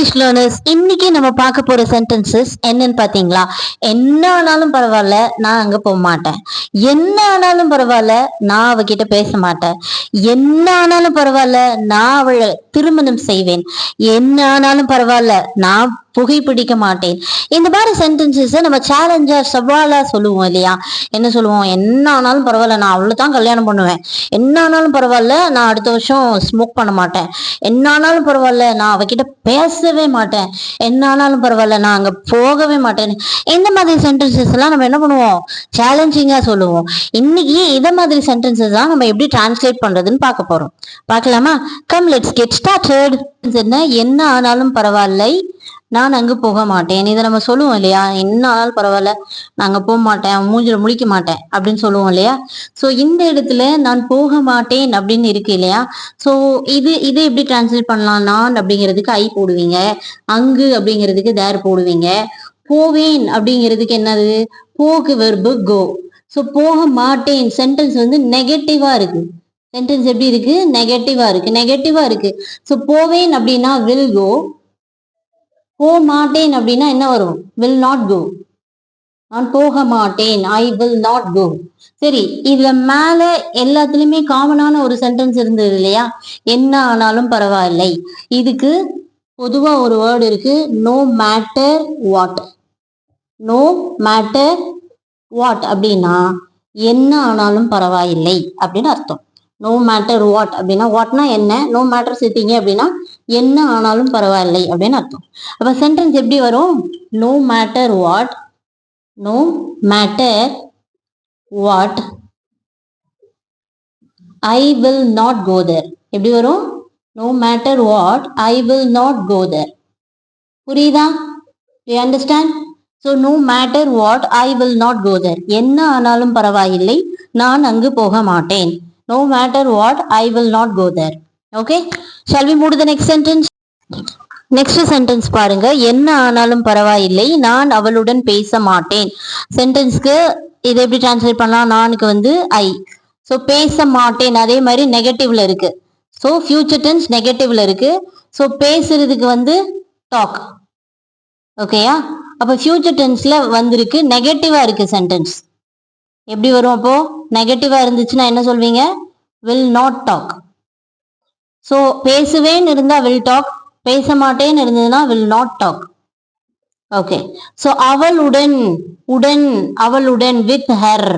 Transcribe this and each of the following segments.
English learners, இன்னைக்கு நம்ம பார்க்க போற சென்டென்சஸ் என்னன்னு பாத்தீங்களா? என்ன ஆனாலும் பரவாயில்ல, நான் அங்க போக மாட்டேன். என்ன ஆனாலும் பரவாயில்ல, நான் அவகிட்ட பேச மாட்டேன். என்ன ஆனாலும் பரவாயில்ல, நான் அவளை திருமணம் செய்வேன். என்ன ஆனாலும் பரவாயில்ல, நான் புகைப்பிடிக்க மாட்டேன். இந்த மாதிரி சென்டென்சஸ் நம்ம சேலஞ்சா சவாலா சொல்லுவோம் இல்லையா? என்ன சொல்லுவோம்? என்ன ஆனாலும் பரவாயில்ல, நான் அவளை தான் கல்யாணம் பண்ணுவேன். என்ன ஆனாலும் பரவாயில்ல, நான் அடுத்த வருஷம் ஸ்மோக் பண்ண மாட்டேன். என்ன ஆனாலும் பரவாயில்ல, நான் அவகிட்ட பேசவே மாட்டேன். என்ன ஆனாலும் பரவாயில்ல, நான் அங்க போகவே மாட்டேன். இந்த மாதிரி சென்டென்சஸ் எல்லாம் நம்ம என்ன பண்ணுவோம்? சேலஞ்சிங்கா சொல்லுவோம். இன்னைக்கு இத மாதிரி சென்டென்சஸ் தான் நம்ம எப்படி டிரான்ஸ்லேட் பண்றதுன்னு பார்க்க போறோம். பார்க்கலாமா? Come let's get started. என்ன ஆனாலும் பரவாயில்லை, நான் அங்கு போக மாட்டேன். இதை நம்ம சொல்லுவோம் இல்லையா? என்ன ஆனாலும் பரவாயில்ல, நான் அங்க போக மாட்டேன், மூஞ்சில முழிக்க மாட்டேன் அப்படின்னு சொல்லுவோம் இல்லையா? சோ இந்த இடத்துல நான் போக மாட்டேன் அப்படின்னு இருக்கு இல்லையா? சோ இது எப்படி டிரான்ஸ்லேட் பண்ணலாம்? நான் அப்படிங்கிறதுக்கு ஐ போடுவீங்க, அங்கு அப்படிங்கிறதுக்கு தேர் போடுவீங்க, போவேன் அப்படிங்கிறதுக்கு என்னது? போக்கு வெர்பு கோ. சோ போக மாட்டேன் சென்டென்ஸ் வந்து நெகட்டிவா இருக்கு. சென்டென்ஸ் எப்படி இருக்கு? நெகட்டிவா இருக்கு. சோ போவேன் அப்படின்னா வில் கோ, போக மாட்டேன் அப்படின்னா என்ன வரும்? Will not go. நான் போக மாட்டேன், ஐ வில் நாட் கோ. சரி, இதுல மேல எல்லாத்துலயுமே காமனான ஒரு சென்டென்ஸ் இருந்தது இல்லையா? என்ன ஆனாலும் பரவாயில்லை. இதுக்கு பொதுவா ஒரு வேர்டு இருக்கு, no matter what. No matter what அப்படின்னா என்ன ஆனாலும் பரவாயில்லை அப்படின்னு அர்த்தம். நோ மேட்டர் வாட் அப்படின்னா, வாட்னா என்ன, நோ மேட்டர் சேர்த்தீங்க அப்படின்னா என்ன ஆனாலும் பரவாயில்லை அப்படின்னு அர்த்தம். அப்ப சென்டென்ஸ் எப்படி வரும்? No matter what, no matter what, I will not go there. எப்படி வரும்? No matter what, I will not go there. புரியுதா? You understand? So no matter what, I will not go there. என்ன ஆனாலும் பரவாயில்லை, நான் அங்கு போக மாட்டேன். No matter what, I will not go there. Okay? Shall we move to the next sentence? Next sentence பாருங்க. என்ன ஆனாலும் பரவாயில்லை, நான் அவளுடன் பேச மாட்டேன். சென்டென்ஸ்க்கு இதை எப்படி டிரான்ஸ்லேட் பண்ணலாம்? நானுக்கு வந்து ஐ. ஸோ பேச மாட்டேன் அதே மாதிரி நெகட்டிவ்ல இருக்கு. ஸோ ஃபியூச்சர் டென்ஸ் நெகட்டிவ்ல இருக்கு. ஸோ பேசுறதுக்கு வந்து டாக். ஓகேயா? அப்ப ஃபியூச்சர் டென்ஸ்ல வந்திருக்கு, நெகட்டிவா இருக்கு சென்டென்ஸ். எப்படி வரும்? அப்போ நெகட்டிவா இருந்துச்சுன்னா என்ன சொல்வீங்க? Will not talk. ஸோ பேசுவேன்னு இருந்தா வில் டாக், பேச மாட்டேன்னு இருந்ததுன்னா will not talk. Okay. So அவளுடன், உடன், அவளுடன், வித் ஹர்.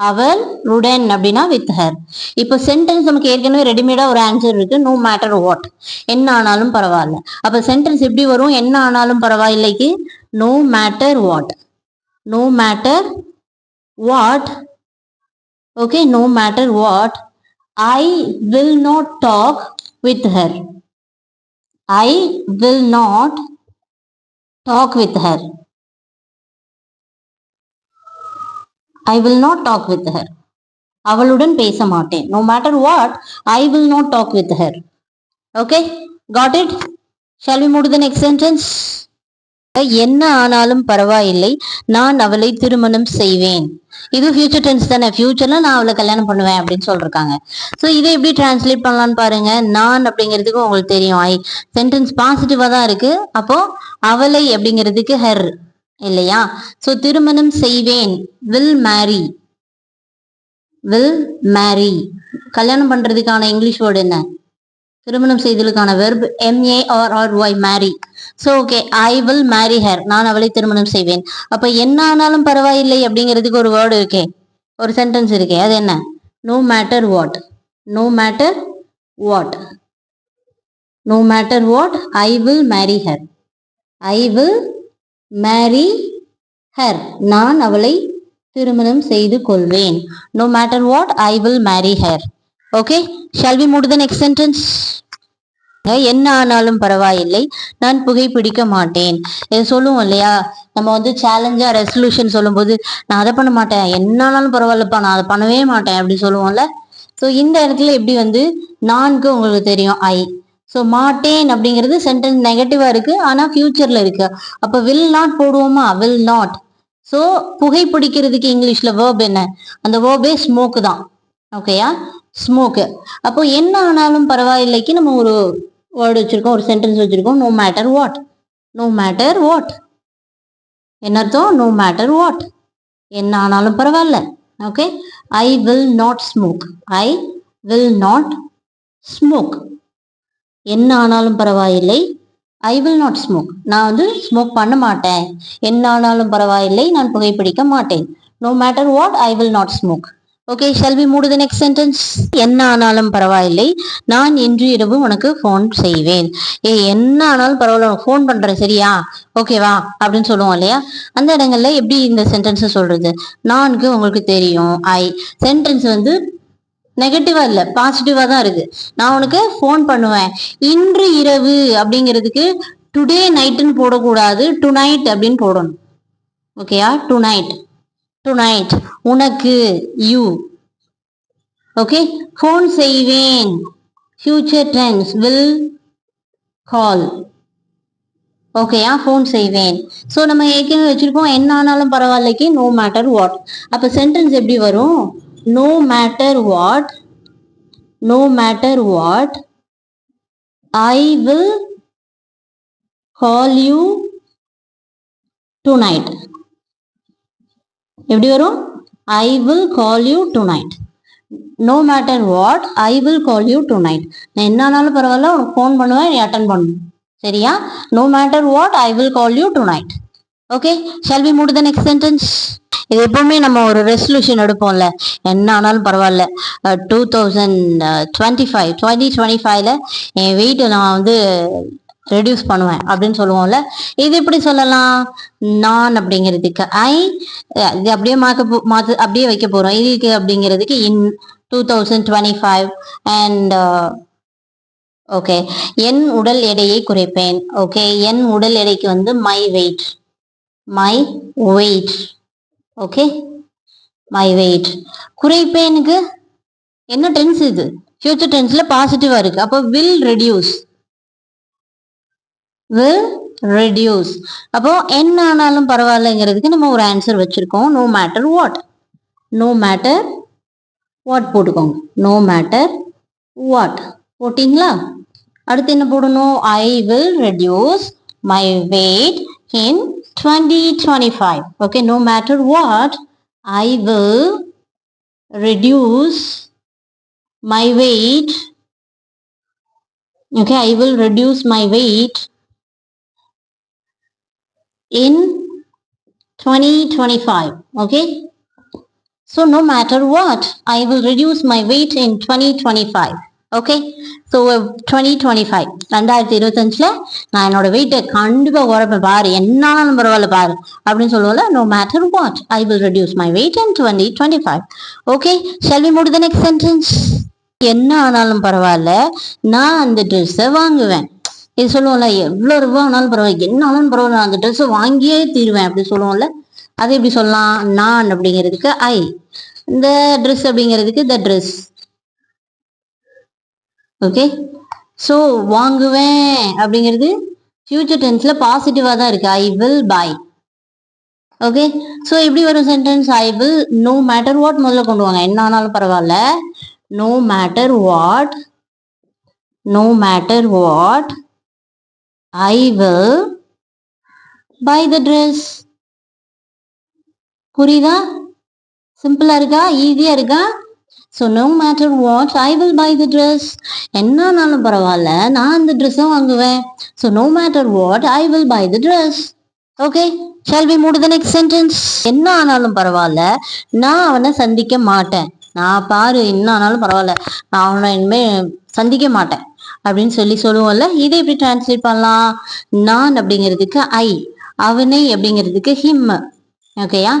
அவளுடன் அப்படின்னா வித் ஹர். இப்போ சென்டென்ஸ் நமக்கு ஏற்கனவே ரெடிமேடா ஒரு ஆன்சர் இருக்கு, நோ மேட்டர் வாட். என்ன ஆனாலும் பரவாயில்ல. அப்ப சென்டென்ஸ் எப்படி வரும்? என்ன ஆனாலும் பரவாயில்லைக்கு நோ மேட்டர் வாட். நோ மேட்டர் what, okay, no matter what, I will not talk with her. I will not talk with her. I will not talk with her. அவளுடன் பேச மாட்டேன். No matter what, I will not talk with her. Okay, got it? Shall we move to the next sentence? என்ன ஆனாலும் பரவாயில்லை, நான் அவளை திருமணம் செய்வேன். இது ஃபியூச்சர் டென்ஸ் தானே? ஃபியூச்சர்ல நான் அவளை கல்யாணம் பண்ணுவேன் அப்படின்னு சொல்றாங்க. ஸோ இதை எப்படி டிரான்ஸ்லேட் பண்ணலாம்னு பாருங்க. நான் அப்படிங்கிறதுக்கு உங்களுக்கு தெரியும் ஐ. சென்டென்ஸ் பாசிட்டிவா தான் இருக்கு. அப்போ அவளை அப்படிங்கிறதுக்கு ஹெர் இல்லையா? ஸோ திருமணம் செய்வேன், வில் மேரி. வில் மேரி. கல்யாணம் பண்றதுக்கான இங்கிலீஷ் வேர்டு என்ன? திருமணம் செய்தலுக்கான verb MARRY, marry. So okay, I will marry her. நான் அவளை திருமணம் செய்வேன். அப்ப என்ன ஆனாலும் பரவாயில்லை அப்படிங்கிறதுக்கு ஒரு வேர்டு இருக்கே, ஒரு சென்டென்ஸ் இருக்கே, அது என்ன? No matter what. No matter what, no matter what, I will marry her. I will marry her. நான் அவளை திருமணம் செய்து கொள்வேன். No matter what, I will marry her. Okay, shall we move to the next sentence? என்ன ஆனாலும் பரவாயில்லை, நான் புகைப்பிடிக்க மாட்டேன். இதை சொல்லுவோம் இல்லையா? நம்ம வந்து சேலஞ்சா ரெசல்யூஷன் சொல்லும் போது, நான் அதை பண்ண மாட்டேன், என்ன ஆனாலும் பரவாயில்லப்பா, நான் அதை பண்ணவே மாட்டேன் அப்படி சொல்லுவோம்ல. ஸோ இந்த இடத்துல எப்படி வந்து நான்கு உங்களுக்கு தெரியும் ஐ. ஸோ மாட்டேன் அப்படிங்கிறது சென்டென்ஸ் நெகட்டிவா இருக்கு, ஆனா ஃபியூச்சர்ல இருக்கு. அப்ப வில் நாட் போடுவோமா? Will not. ஸோ புகைப்பிடிக்கிறதுக்கு இங்கிலீஷ்ல வேர்ப் என்ன? அந்த வேர்பே ஸ்மோக் தான். ஓகேயா? ஸ்மோக்கு. அப்போ என்ன ஆனாலும் பரவாயில்லைக்கு நம்ம வேர்டு வச்சிருக்கோம், ஒரு சென்டென்ஸ் வச்சிருக்கோம். No matter what, no matter what என்ன அர்த்தம்? நோ மேட்டர் வாட், என்ன ஆனாலும் பரவாயில்ல. Okay, I will not smoke, I will not smoke, என்ன ஆனாலும் பரவாயில்லை. ஐ வில் நாட் ஸ்மோக், நான் வந்து ஸ்மோக் பண்ண மாட்டேன். என்ன ஆனாலும் பரவாயில்லை, நான் புகைப்பிடிக்க மாட்டேன். No matter what, I will not smoke. Okay, shall we move to the next sentence? என்ன ஆனாலும் பரவாயில்லை, நான் இன்று இரவு உனக்கு ஃபோன் செய்வேன். என்ன ஆனாலும் பரவாயில்ல, உனக்கு ஃபோன் பண்றேன், சரியா, ஓகேவா அப்படின்னு சொல்லுவோம் இல்லையா? அந்த இடங்கள்ல எப்படி இந்த சென்டென்ஸ் சொல்றது? நான்கு உங்களுக்கு தெரியும். ஐ சென்டென்ஸ் வந்து நெகட்டிவா இல்ல, பாசிட்டிவா தான் இருக்கு. நான் உனக்கு ஃபோன் பண்ணுவேன். இன்று இரவு அப்படிங்கிறதுக்கு டுடே நைட்னு போடக்கூடாது, டு நைட் அப்படின்னு போடணும். ஓகேயா? டு நைட், டு நைட், உனக்கு, யூ. ஓகே, ஃபோன் செய்வேன், ஃபியூச்சர் டென்ஸ், வில் கால். ஓகேயா? ஃபோன் செய்வேன். ஸோ நம்ம ஏற்கனவே வச்சிருக்கோம் என்ன ஆனாலும் பரவாயில்லைக்கு நோ மேட்டர் வாட். அப்ப சென்டென்ஸ் எப்படி வரும்? No matter what, no matter what, I will call you tonight. எப்படி வரும்? I will call you tonight. No matter what, I will call you tonight. நான் என்ன ஆனாலும் பரவாயில்ல, உனக்கு ஃபோன் பண்ணுவேன், நீ அட்டன் பண்ணணும், சரியா? No matter what, I will call you tonight. Okay, shall we move to the next sentence? இது எப்பவுமே நம்ம ஒரு ரெசல்யூஷன் எடுப்போம்ல, என்ன ஆனாலும் பரவாயில்ல, 2025ல என் வெயிட் நான் வந்து ரெடியூஸ் பண்ணுவேன் அப்படின்னு சொல்லுவோம்ல. இது எப்படி சொல்லலாம்? நான் அப்படிங்கிறதுக்கு ஐ, இது அப்படியே மாற்ற அப்படியே வைக்க போறோம். இதுக்கு அப்படிங்கிறதுக்கு இன் 2025 அண்ட் ஓகே, என் உடல் எடையை குறைப்பேன். ஓகே, என் உடல் எடைக்கு வந்து my weight, my weight. Okay, my weight. குறைப்பேனுக்கு என்ன டென்ஸ் இது? ஃபியூச்சர் டென்ஸ்ல பாசிட்டிவா இருக்கு. அப்போ வில் ரெடியூஸ், வில் ரெடியூஸ். அப்போ என்ன ஆனாலும் பரவாயில்லைங்கிறதுக்கு நம்ம ஒரு ஆன்சர் வச்சிருக்கோம். No matter what, no matter what போட்டுக்கோங்க. நோ மேட்டர் வாட் போட்டிங்களா? அடுத்து என்ன போடணும்? I will reduce my weight in 2025. Okay, no matter what, I will reduce my weight. Okay, I will reduce my weight in 2025. Okay, so no matter what, I will reduce my weight in 2025. Okay, so 2025 2025ல் நான் என்னோட வெயிட்டை கண்டிப்பாக குறைப்பேன் பாரு, என்னாலும் பரவாயில்ல பாரு அப்படின்னு சொல்லுவோம்ல. No matter what, I will reduce my weight in 2025. Okay, shall we move to the next sentence? என்ன ஆனாலும் பரவாயில்ல, நான் அந்த ட்ரெஸ்ஸை வாங்குவேன். இது சொல்லுவோம்ல, எவ்வளோ ரூபா ஆனாலும் பரவாயில்ல, என்ன ஆனாலும் பரவாயில்ல, நான் அந்த ட்ரெஸ்ஸை வாங்கியே தீருவேன் அப்படி சொல்லுவோம்ல. அது எப்படி சொல்லலாம்? நான் அப்படிங்கிறதுக்கு ஐ, இந்த ட்ரெஸ் அப்படிங்கிறதுக்கு த ட்ரெஸ். ஓகே, ஸோ வாங்குவேன் அப்படிங்கிறது ஃபியூச்சர் டென்ஸ்ல பாசிட்டிவா தான் இருக்கு. I will buy. Okay, so எப்படி வரும் sentence? I will, no matter what முதல்ல கொண்டு வாங்க, என்ன ஆனாலும் பரவாயில்ல. No matter what, no matter what, I will buy the dress. புரியுதா? சிம்பிளா இருக்கா? ஈஸியா இருக்கா? So no matter what, I will buy the dress. என்னானாலும் பரவாயில்ல, நான் அந்த ட்ரெஸ்ஸை வாங்குவேன். So no matter what, I will buy the dress. Okay, shall we move to the next sentence? என்ன ஆனாலும் பரவாயில்ல, நான் அவனை சந்திக்க மாட்டேன். நான் பாரு, என்ன ஆனாலும் பரவாயில்ல, நான் அவனை இனிமே சந்திக்க மாட்டேன் அப்படின்னு சொல்லுவோம்ல. இதை எப்படி டிரான்ஸ்லேட் பண்ணலாம்? நான் அப்படிங்கிறதுக்கு ஐ, அவனை அப்படிங்கிறதுக்கு ஹிம். ஓகேயா?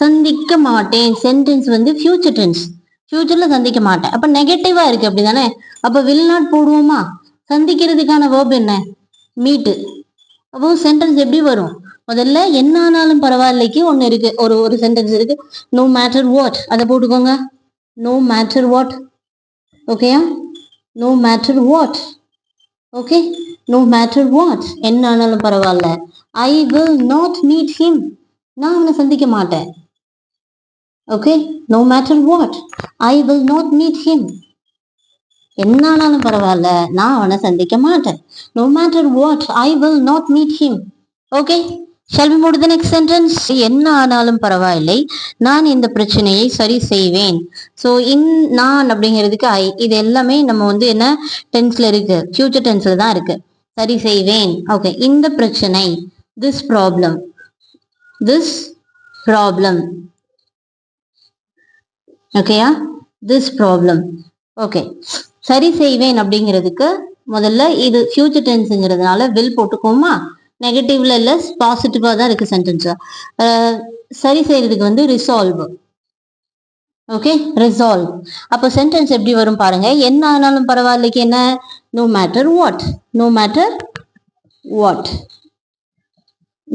சந்திக்க மாட்டேன் சென்டென்ஸ் வந்து ஃபியூச்சர் டென்ஸ், ஃபியூச்சர்ல சந்திக்க மாட்டேன். அப்ப நெகட்டிவா இருக்கு, அப்படிதானே? அப்ப வில் நாட் போடுவோமா? சந்திக்கிறதுக்கான வேர்ப் என்ன? மீட்டு. அப்போ சென்டென்ஸ் எப்படி வரும்? முதல்ல என்ன ஆனாலும் பரவாயில்லைக்கு ஒன்னு இருக்கு, ஒரு சென்டென்ஸ் இருக்கு. நோ மேட்டர் வாட், அதை போட்டுக்கோங்க. No matter what. ஓகேயா? No matter what. Okay, no matter what, என்ன ஆனாலும் பரவாயில்ல. I will not meet him, நான் அவனை சந்திக்க மாட்டேன். Okay, no matter what, I will not meet him. என்ன ஆனாலும் பரவாயில்ல, நான் அவனை சந்திக்க மாட்டேன். No matter what, I will not meet him. Okay? Shall we move to the next sentence? என்ன ஆனாலும் பரவாயில்லை, நான் இந்த பிரச்சனையை சரி செய்வேன். ஸோ நான் அப்படிங்கிறதுக்கு ஐ, இது எல்லாமே நம்ம வந்து என்ன டென்ஸ்ல இருக்கு, ஃபியூச்சர் டென்ஸ்ல தான் இருக்கு. சரி செய்வேன். ஓகே, இந்த பிரச்சனை, this problem, this problem. ஓகேயா, this problem. ஓகே, சரி செய்வேன் அப்படிங்கிறதுக்கு முதல்ல இது ஃபியூச்சர் டென்ஸ்ங்கிறதுனால வில் போட்டுக்கோமா. நெகட்டிவ்ல இல்ல, பாசிட்டிவா தான் இருக்கு சென்டென்ஸ். சரி செய்யறதுக்கு வந்து ரிசால்வ். Okay, resolve. அப்போ சென்டென்ஸ் எப்படி வரும் பாருங்க. என்ன ஆனாலும் பரவாயில்லைக்கு என்ன, no matter what, no matter what,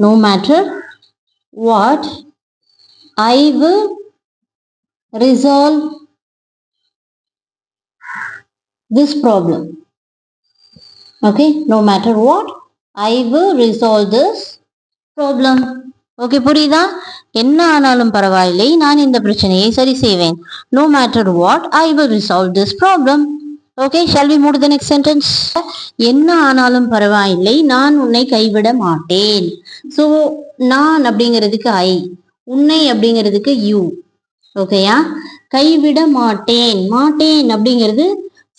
no matter what, I will resolve this problem. Okay, no matter what, I will resolve this problem. Okay, புரியுதா? என்ன ஆனாலும் பரவாயில்லை, நான் இந்த பிரச்சனையை சரி செய்வேன். No matter what, I will resolve this problem. Okay, shall we move to the next sentence? என்ன ஆனாலும் பரவாயில்லை, நான் உன்னை கைவிட மாட்டேன். ஸோ நான் அப்படிங்கிறதுக்கு ஐ, உன்னை அப்படிங்கிறதுக்கு யூ. ஓகேயா, கைவிட மாட்டேன், மாட்டேன் அப்படிங்கிறது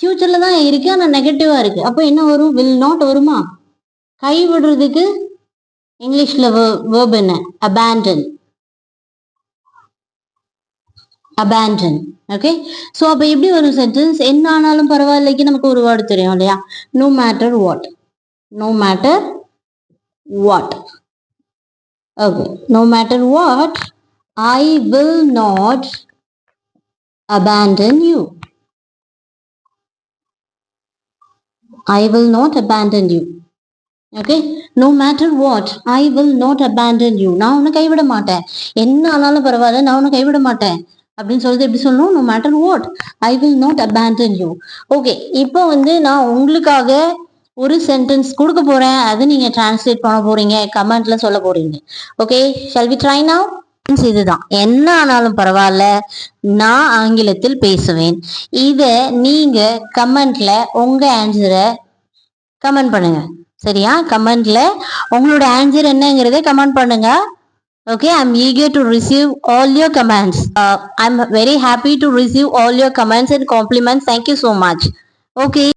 ஃபியூச்சர்ல தான் இருக்கு, ஆனா நெகட்டிவா இருக்கு. அப்போ என்ன வரும், வில் நாட் வருமா. கைவிடுறதுக்கு இங்கிலீஷ்ல வேர்ப் என்ன, abandon, abandon. ஓகே, ஸோ அப்போ எப்படி வரும் சென்டென்ஸ், என்ன ஆனாலும் பரவாயில்லைக்கு நமக்கு ஒரு வேர்டு தெரியும் இல்லையா, no matter what, no matter what. Okay, no matter what, I will not abandon you. I will not abandon you. Okay, no matter what, I will not abandon you. நான் உன்னை கைவிட மாட்டேன், என்ன ஆனாலும் பரவாயில்ல, நான் உன்னை கைவிட மாட்டேன் அப்படின்னு சொல்றது எப்படி சொல்லணும், no matter what, I will not abandon you. Okay, இப்போ வந்து நான் உங்களுக்காக ஒரு சென்டென்ஸ் கொடுக்க போறேன், அது நீங்க டிரான்ஸ்லேட் பண்ண போறீங்க, கமெண்ட்ல சொல்ல போறீங்க. Okay, shall we try now? இதுதான், என்ன ஆனாலும் பரவாயில்ல, நான் ஆங்கிலத்தில் பேசுவேன். இத நீங்க கமெண்ட்ல உங்க ஆன்சரை கமெண்ட் பண்ணுங்க. சரியா, கமெண்ட்ல உங்களோட ஆன்சர் என்னங்கிறத கமெண்ட் பண்ணுங்க. Okay, I'm eager to receive all your comments. I'm very happy to receive all your comments and compliments. Thank you so much. Okay.